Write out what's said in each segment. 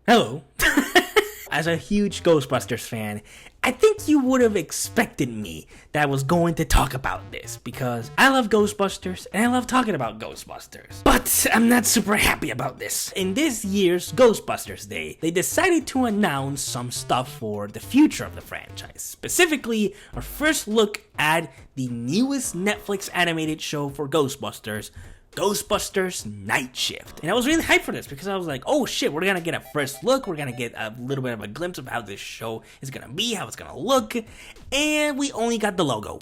Hello. As a huge Ghostbusters fan, I think you would have expected me that I was going to talk about this because I love Ghostbusters and I love talking about Ghostbusters. But I'm not super happy about this. In this year's Ghostbusters Day, they decided to announce some stuff for the future of the franchise. Specifically, our first look at the newest Netflix animated show for Ghostbusters, Ghostbusters Night Shift. And I was really hyped for this because I was like, oh shit, we're gonna get a first look, we're gonna get a little bit of a glimpse of how this show is gonna be, how it's gonna look, and we only got the logo.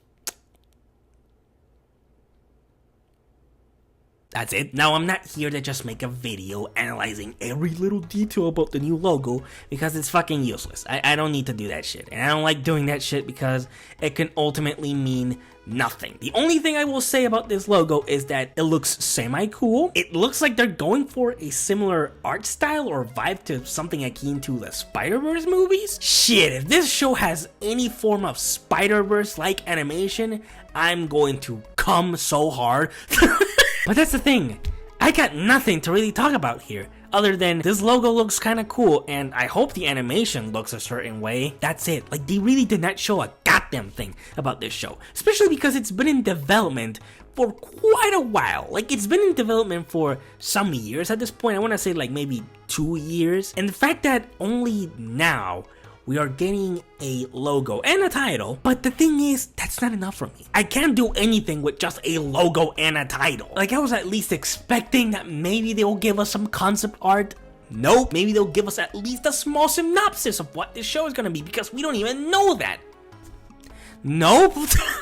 That's it. Now, I'm not here to just make a video analyzing every little detail about the new logo because it's fucking useless. I don't need to do that shit. And I don't like doing that shit because it can ultimately mean nothing. The only thing I will say about this logo is that it looks semi-cool. It looks like they're going for a similar art style or vibe to something akin to the Spider-Verse movies. Shit, if this show has any form of Spider-Verse-like animation, I'm going to come so hard. But that's the thing, I got nothing to really talk about here, other than this logo looks kinda cool, and I hope the animation looks a certain way. That's it. Like, they really did not show a goddamn thing about this show, especially because it's been in development for quite a while. Like, it's been in development for some years at this point. I wanna say like maybe 2 years, and the fact that only now we are getting a logo and a title, but the thing is, that's not enough for me. I can't do anything with just a logo and a title. Like, I was at least expecting that maybe they'll give us some concept art. Nope, maybe they'll give us at least a small synopsis of what this show is gonna be, because we don't even know that. Nope.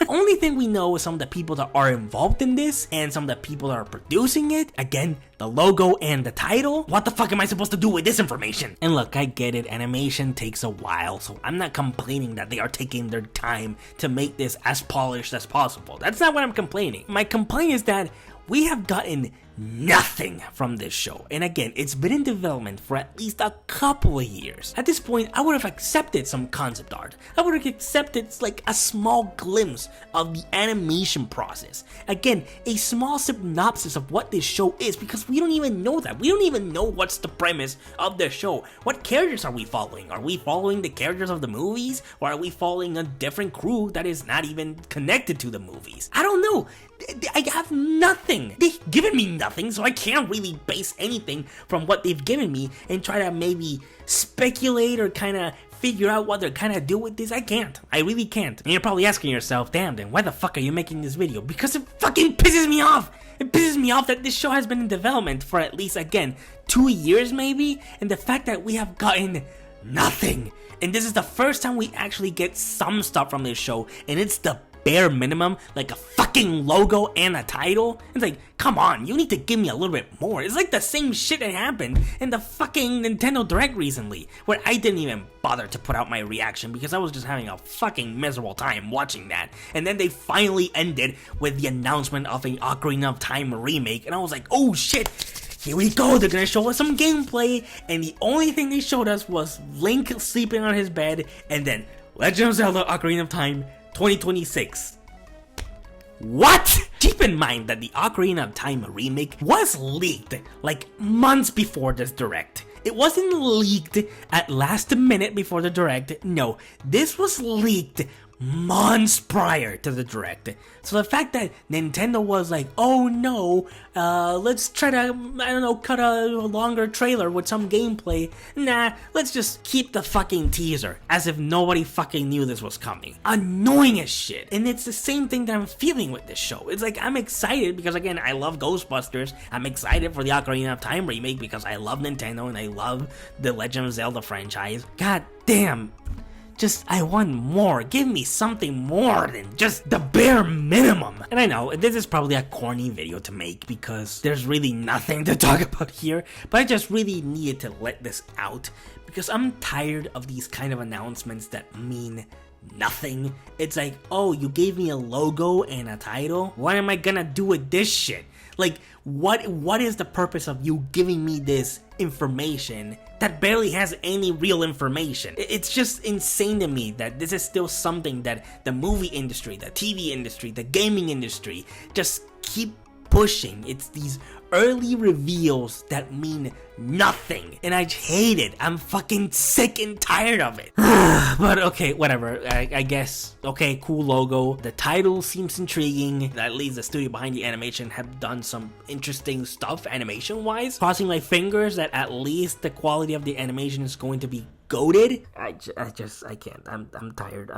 Only thing we know is some of the people that are involved in this and some of the people that are producing it. Again, the logo and the title. What the fuck am I supposed to do with this information? And look, I get it, animation takes a while, so I'm not complaining that they are taking their time to make this as polished as possible. That's not what I'm complaining. My complaint is that we have gotten nothing from this show. And again, it's been in development for at least a couple of years. At this point, I would have accepted some concept art. I would have accepted like a small glimpse of the animation process. Again, a small synopsis of what this show is, because we don't even know that. We don't even know what's the premise of the show. What characters are we following? Are we following the characters of the movies? Or are we following a different crew that is not even connected to the movies? I don't know. I have nothing. They've given me nothing, so I can't really base anything from what they've given me and try to maybe speculate or kind of figure out what they're kind of do with this. I can't. I really can't. And you're probably asking yourself, damn, then why the fuck are you making this video? Because it fucking pisses me off. It pisses me off that this show has been in development for at least, again, 2 years maybe, and the fact that we have gotten nothing. And this is the first time we actually get some stuff from this show, and it's the bare minimum, like a fucking logo and a title. It's like, come on, you need to give me a little bit more. It's like the same shit that happened in the fucking Nintendo Direct recently, where I didn't even bother to put out my reaction because I was just having a fucking miserable time watching that. And then they finally ended with the announcement of an Ocarina of Time remake, and I was like, oh shit, here we go, they're gonna show us some gameplay. And the only thing they showed us was Link sleeping on his bed, and then Legend of Zelda Ocarina of Time 2026. What? Keep in mind that the Ocarina of Time remake was leaked like months before this direct. It wasn't leaked at last minute before the direct. No, this was leaked months prior to the direct. So the fact that Nintendo was like, oh no, let's try to, I don't know, cut a longer trailer with some gameplay. Nah, let's just keep the fucking teaser, as if nobody fucking knew this was coming. Annoying as shit. And it's the same thing that I'm feeling with this show. It's like, I'm excited because, again, I love Ghostbusters. I'm excited for the Ocarina of Time remake because I love Nintendo and I love the Legend of Zelda franchise. God damn. Just, I want more. Give me something more than just the bare minimum. And I know, this is probably a corny video to make because there's really nothing to talk about here, but I just really needed to let this out because I'm tired of these kind of announcements that mean nothing. It's like, oh, you gave me a logo and a title? What am I gonna do with this shit? Like, what is the purpose of you giving me this information that barely has any real information? It's just insane to me that this is still something that the movie industry, the TV industry, the gaming industry just keep pushing. It's these early reveals that mean nothing, and I hate it. I'm fucking sick and tired of it. But okay, whatever. I guess, okay, cool logo. The title seems intriguing. At least the studio behind the animation have done some interesting stuff animation-wise. Crossing my fingers that at least the quality of the animation is going to be goated. I can't. I'm tired.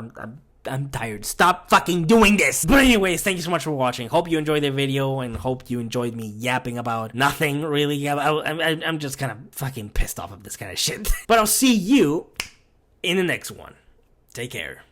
I'm tired. Stop fucking doing this. But anyways, thank you so much for watching. Hope you enjoyed the video and hope you enjoyed me yapping about nothing really. I'm just kind of fucking pissed off of this kind of shit. But I'll see you in the next one. Take care.